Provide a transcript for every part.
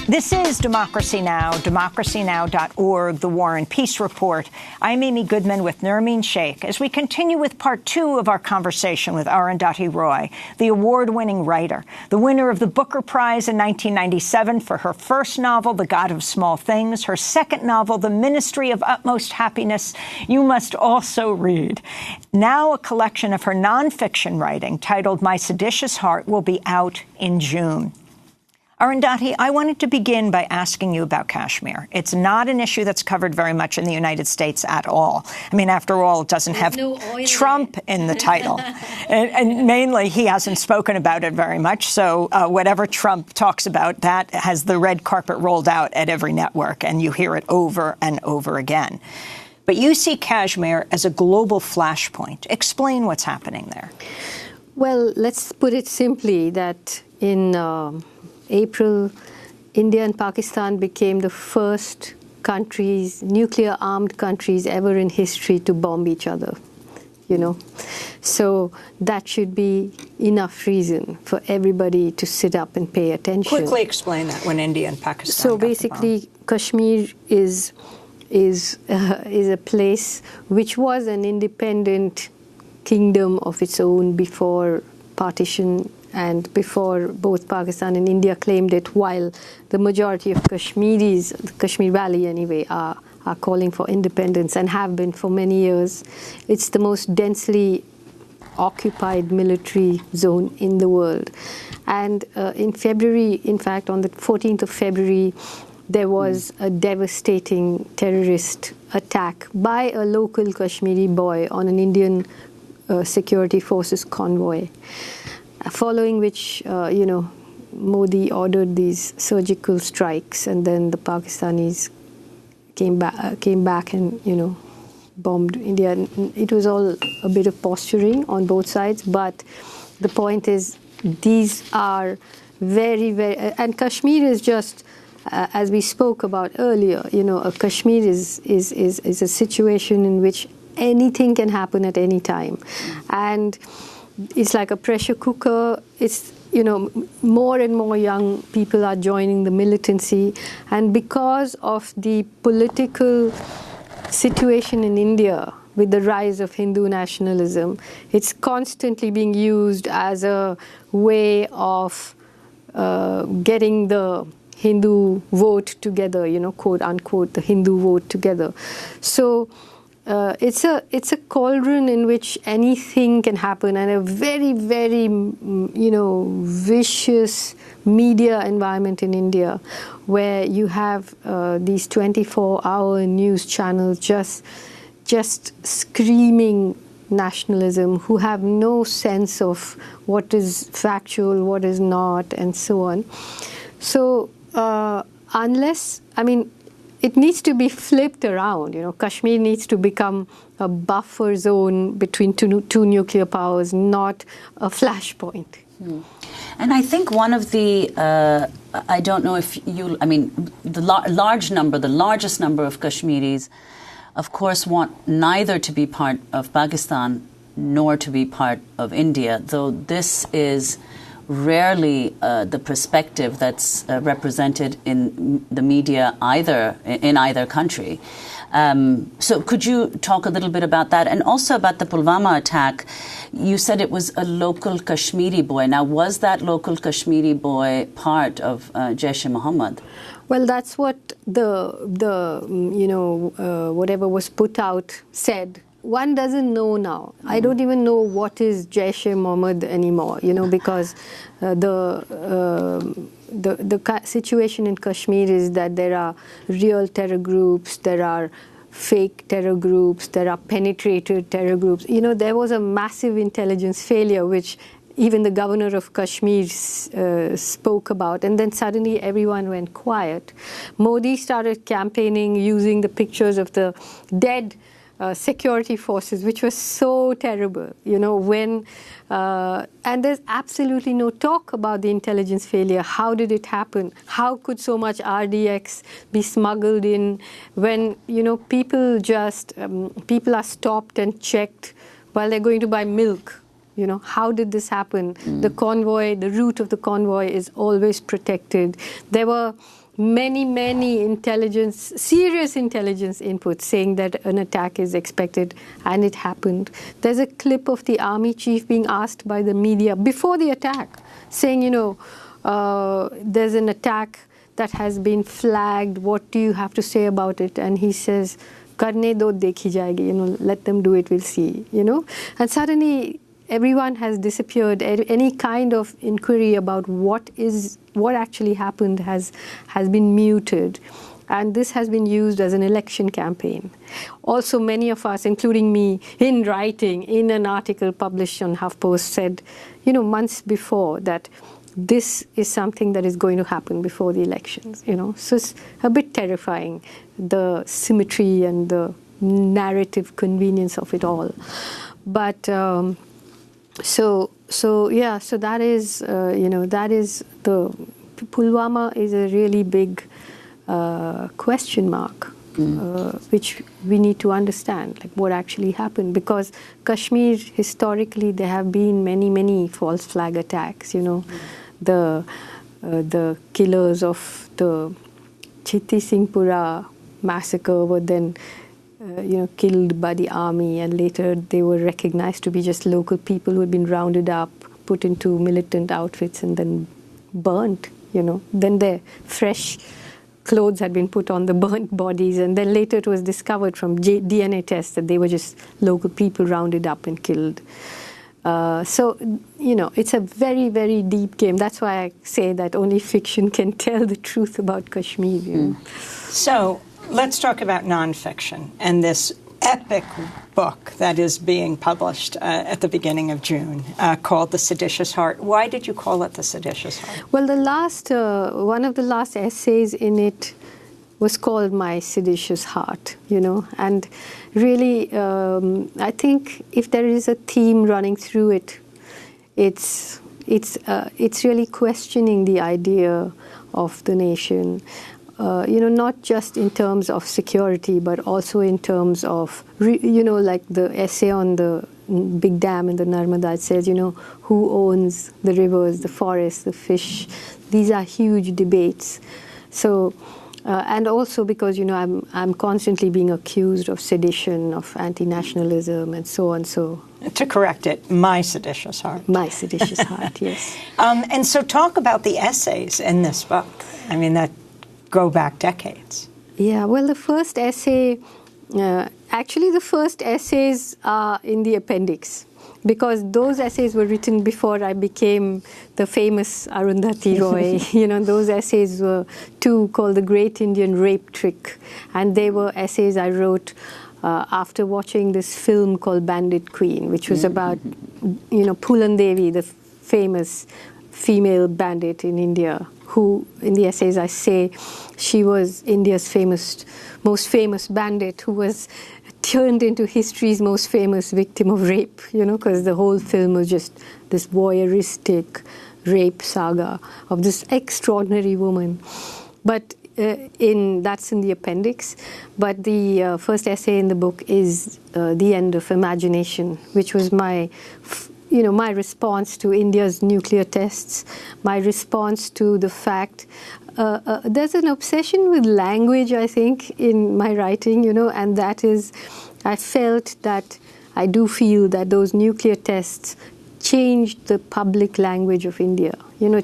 This is Democracy Now!, democracynow.org, The War and Peace Report. I'm Amy Goodman with Nermeen Sheikh as we continue with part 2 of our conversation with Arundhati Roy, the award-winning writer, the winner of the Booker Prize in 1997 for her first novel, The God of Small Things, her second novel, The Ministry of Utmost Happiness, you must also read. Now a collection of her nonfiction writing titled My Seditious Heart will be out in June. Arundhati, I wanted to begin by asking you about Kashmir. It's not an issue that's covered very much in the United States at all. I mean, after all, it doesn't have Trump in the title. and mainly, he hasn't spoken about it very much. So whatever Trump talks about, that has the red carpet rolled out at every network, and you hear it over and over again. But you see Kashmir as a global flashpoint. Explain what's happening there. Well, let's put it simply that in April, India and Pakistan became the first countries, nuclear-armed countries ever in history to bomb each other, you know. So that should be enough reason for everybody to sit up and pay attention. Quickly explain that when India and Pakistan So basically, Kashmir is a place which was an independent kingdom of its own before partition and before both Pakistan and India claimed it, while the majority of Kashmiris, the Kashmir Valley anyway, are calling for independence and have been for many years. It's the most densely occupied military zone in the world. And in February, in fact, on the 14th of February, there was a devastating terrorist attack by a local Kashmiri boy on an Indian security forces convoy. Following which, Modi ordered these surgical strikes, and then the Pakistanis came back and, bombed India. And it was all a bit of posturing on both sides, but the point is these are very, very... And Kashmir is just, as we spoke about earlier, Kashmir is a situation in which anything can happen at any time. And it's like a pressure cooker. It's, more and more young people are joining the militancy. And because of the political situation in India with the rise of Hindu nationalism, it's constantly being used as a way of getting the Hindu vote together, quote unquote, the Hindu vote together. So it's a cauldron in which anything can happen, and a very, very, vicious media environment in India, where you have these 24-hour news channels just screaming nationalism, who have no sense of what is factual, what is not, and so on. So it needs to be flipped around. Kashmir needs to become a buffer zone between two nuclear powers, not a flashpoint. And I think one of the, I don't know if the largest number of Kashmiris, of course, want neither to be part of Pakistan nor to be part of India, though this is rarely the perspective that's represented in the media in either country. So could you talk a little bit about that? And also about the Pulwama attack. You said it was a local Kashmiri boy. Now, was that local Kashmiri boy part of Jaish-e-Mohammed? Well, that's what whatever was put out said. One doesn't know now. I don't even know what is Jaish-e-Mohammed anymore, because the situation in Kashmir is that there are real terror groups, there are fake terror groups, there are penetrated terror groups. There was a massive intelligence failure, which even the governor of Kashmir spoke about, and then suddenly everyone went quiet. Modi started campaigning using the pictures of the dead security forces, which was so terrible, and there's absolutely no talk about the intelligence failure. How did it happen? How could so much RDX be smuggled in when, people are stopped and checked while they're going to buy milk? How did this happen? The convoy, the route of the convoy is always protected. There were many serious intelligence inputs saying that an attack is expected, and it happened. There's a clip of the army chief being asked by the media before the attack, saying, there's an attack that has been flagged. What do you have to say about it? And he says, "Karne do, dekhi jayegi." Let them do it. We'll see. And suddenly everyone has disappeared. Any kind of inquiry about what actually happened has been muted. And this has been used as an election campaign. Also, many of us, including me, in writing, in an article published on HuffPost, said, months before that this is something that is going to happen before the elections. So it's a bit terrifying, the symmetry and the narrative convenience of it all. But so that is the Pulwama is a really big question mark, which we need to understand, like what actually happened. Because Kashmir, historically, there have been many false flag attacks. The killers of the Chitti Singhpura massacre were then killed by the army, and later they were recognized to be just local people who had been rounded up, put into militant outfits, and then burnt. Then their fresh clothes had been put on the burnt bodies, and then later it was discovered from DNA tests that they were just local people rounded up and killed. So it's a very deep game. That's why I say that only fiction can tell the truth about Kashmir. So let's talk about nonfiction and this epic book that is being published at the beginning of June called The Seditious Heart. Why did you call it The Seditious Heart? Well, one of the last essays in it was called My Seditious Heart, and really I think if there is a theme running through it, it's really questioning the idea of the nation. Not just in terms of security, but also in terms of, like the essay on the big dam in the Narmada, it says, who owns the rivers, the forests, the fish. These are huge debates. So, and also because, I'm constantly being accused of sedition, of anti-nationalism, and so on. So, to correct it, My Seditious Heart. My Seditious Heart, yes. And so talk about the essays in this book. I mean, that go back decades. Yeah, well, the first essay, actually the first essays are in the appendix, because those essays were written before I became the famous Arundhati Roy. Those essays were two called The Great Indian Rape Trick, and they were essays I wrote after watching this film called Bandit Queen, which was about, Poolan Devi, the famous female bandit in India, who, in the essays I say, she was India's most famous bandit who was turned into history's most famous victim of rape, because the whole film was just this voyeuristic rape saga of this extraordinary woman. But that's in the appendix. But the first essay in the book is The End of Imagination, which was my response to India's nuclear tests, my response to the fact there's an obsession with language, I think, in my writing, and that is, I do feel that those nuclear tests changed the public language of India,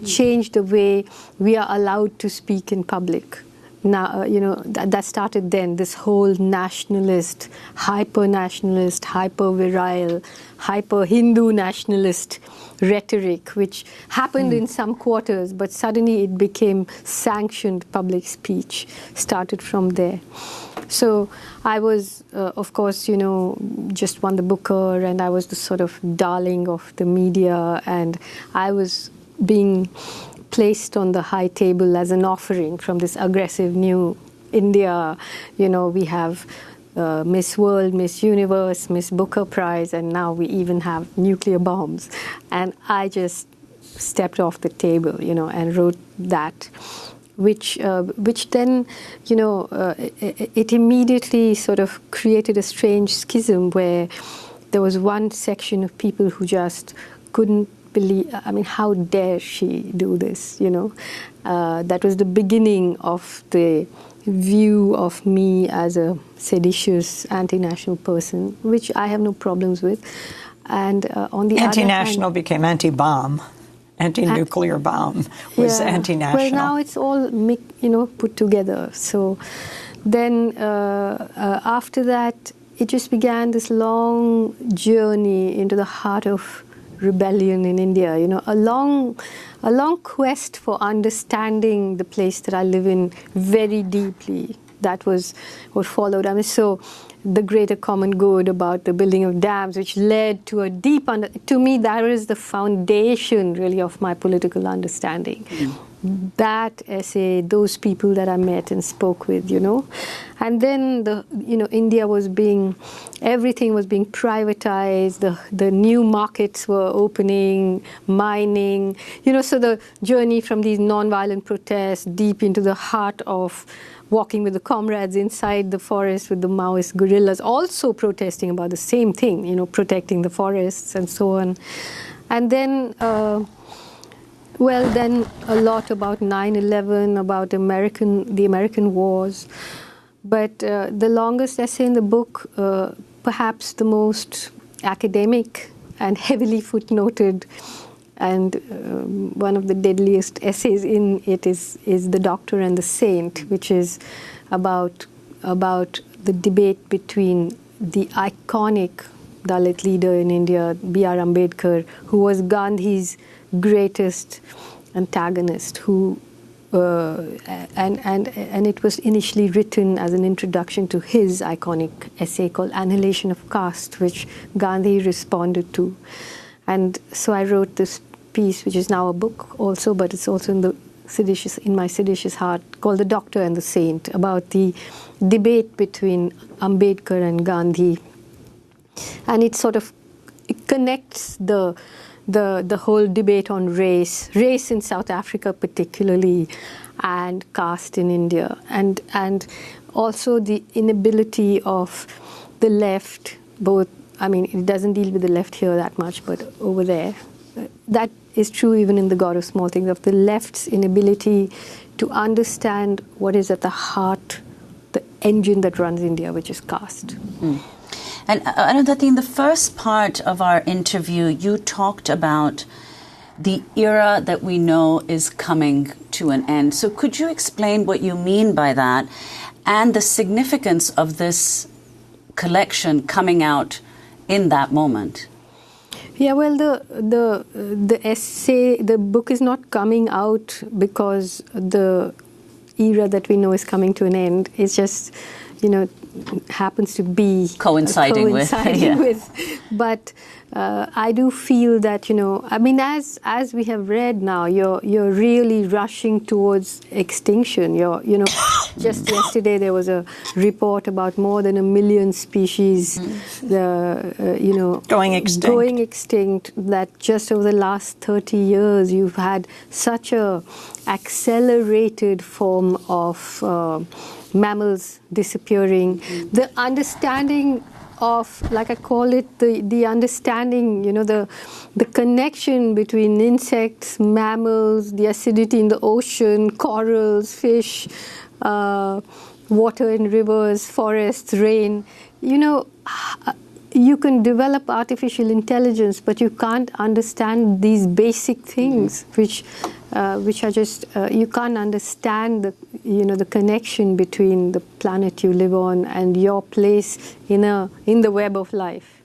changed the way we are allowed to speak in public. Now, that started then, this whole nationalist, hyper-nationalist, hyper-virile, hyper-Hindu nationalist rhetoric, which happened in some quarters, but suddenly it became sanctioned public speech, started from there. So I was, of course, just won the Booker, and I was the sort of darling of the media, and I was being placed on the high table as an offering from this aggressive new India. We have Miss World, Miss Universe, Miss Booker Prize, and now we even have nuclear bombs. And I just stepped off the table, and wrote that, which then, it immediately sort of created a strange schism where there was one section of people who just couldn't believe, I mean, how dare she do this, you know? That was the beginning of the view of me as a seditious, anti-national person, which I have no problems with. And on the anti-national other hand, became anti-bomb. Anti-nuclear bomb was anti-national. Well, now it's all, you know, put together. So then after that, it just began this long journey into the heart of rebellion in India. You know, a long quest for understanding the place that I live in very deeply. That was what followed. I mean, so the greater common good about the building of dams, which led to a deep to me, that is the foundation, really, of my political understanding. That essay, those people that I met and spoke with, you know. And then, India was everything was being privatized, the new markets were opening, mining, you know, so the journey from these nonviolent protests deep into the heart of walking with the comrades inside the forest with the Maoist guerrillas, also protesting about the same thing, you know, protecting the forests and so on. And then, then a lot about 9/11, about the American wars. But the longest essay in the book, perhaps the most academic and heavily footnoted, and one of the deadliest essays in it is The Doctor and the Saint, which is about the debate between the iconic Dalit leader in India, B.R. Ambedkar, who was Gandhi's greatest antagonist, and it was initially written as an introduction to his iconic essay called Annihilation of Caste, which Gandhi responded to. And so I wrote this piece, which is now a book also, but it's also in my Seditious Heart, called The Doctor and the Saint, about the debate between Ambedkar and Gandhi. And it sort of connects the whole debate on race in South Africa particularly, and caste in India, and also the inability of the left, both, I mean, it doesn't deal with the left here that much, but over there, that is true even in The God of Small Things, of the left's inability to understand what is at the heart, the engine that runs India, which is caste. And Arundhati, in the first part of our interview, you talked about the era that we know is coming to an end. So could you explain what you mean by that and the significance of this collection coming out in that moment? Yeah, well, the essay, the book is not coming out because the era that we know is coming to an end. It's just, you know, happens to be coinciding with. But I do feel that, you know, I mean, as we have read now, you're really rushing towards extinction. You know, just yesterday there was a report about more than 1 million species, going extinct. That just over the last 30 years, you've had such a accelerated form of mammals disappearing. The understanding of, like I call it, the understanding, you know, the connection between insects, mammals, the acidity in the ocean, corals, fish, water in rivers, forests, rain. You know, you can develop artificial intelligence, but you can't understand these basic things, which are just you can't understand the connection between the planet you live on and your place in the web of life.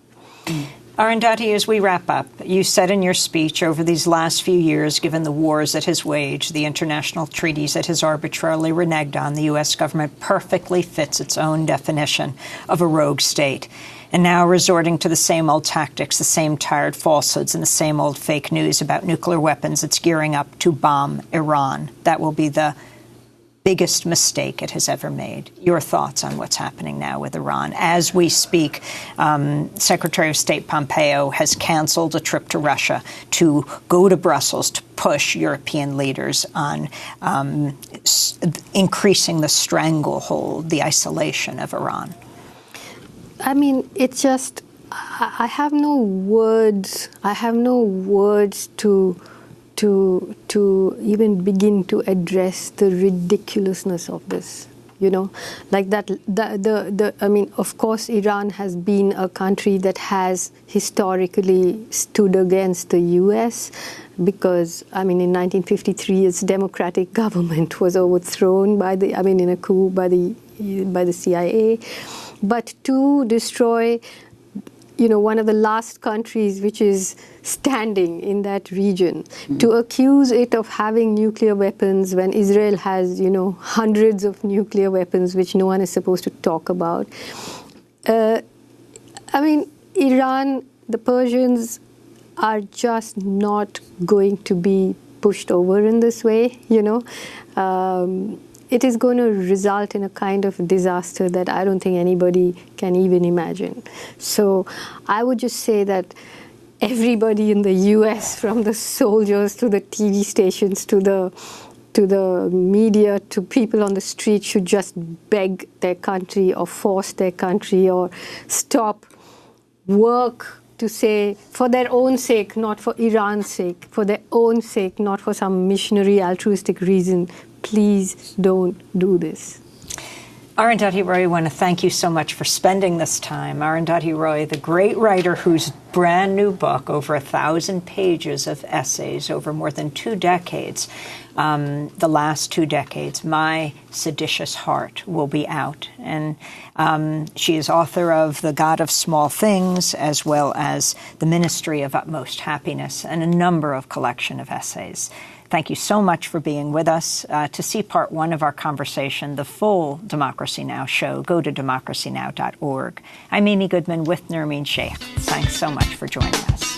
Arundhati, as we wrap up, you said in your speech, over these last few years, given the wars it has waged, the international treaties it has arbitrarily reneged on, the U.S. government perfectly fits its own definition of a rogue state. And now resorting to the same old tactics, the same tired falsehoods, and the same old fake news about nuclear weapons, it's gearing up to bomb Iran. That will be the biggest mistake it has ever made. Your thoughts on what's happening now with Iran? As we speak, Secretary of State Pompeo has canceled a trip to Russia to go to Brussels to push European leaders on increasing the stranglehold, the isolation of Iran. I mean, it's just I have no words. I have no words to even begin to address the ridiculousness of this. You know, like that. I mean, of course, Iran has been a country that has historically stood against the U.S. because, I mean, in 1953, its democratic government was overthrown in a coup by the CIA. But to destroy, you know, one of the last countries which is standing in that region, to accuse it of having nuclear weapons when Israel has, you know, hundreds of nuclear weapons which no one is supposed to talk about. I mean, Iran, the Persians are just not going to be pushed over in this way, you know. It is going to result in a kind of disaster that I don't think anybody can even imagine. So I would just say that everybody in the US, from the soldiers to the TV stations to the media to people on the street, should just beg their country or force their country or stop work to say, for their own sake, not for Iran's sake, for their own sake, not for some missionary altruistic reason, please don't do this. Arundhati Roy, I want to thank you so much for spending this time. Arundhati Roy, the great writer whose brand new book, over 1,000 pages of essays over more than 2 decades, the last 2 decades, My Seditious Heart, will be out. And she is author of The God of Small Things, as well as The Ministry of Utmost Happiness, and a number of collection of essays. Thank you so much for being with us. To see part 1 of our conversation, the full Democracy Now! Show, go to democracynow.org. I'm Amy Goodman with Nermeen Sheikh. Thanks so much for joining us.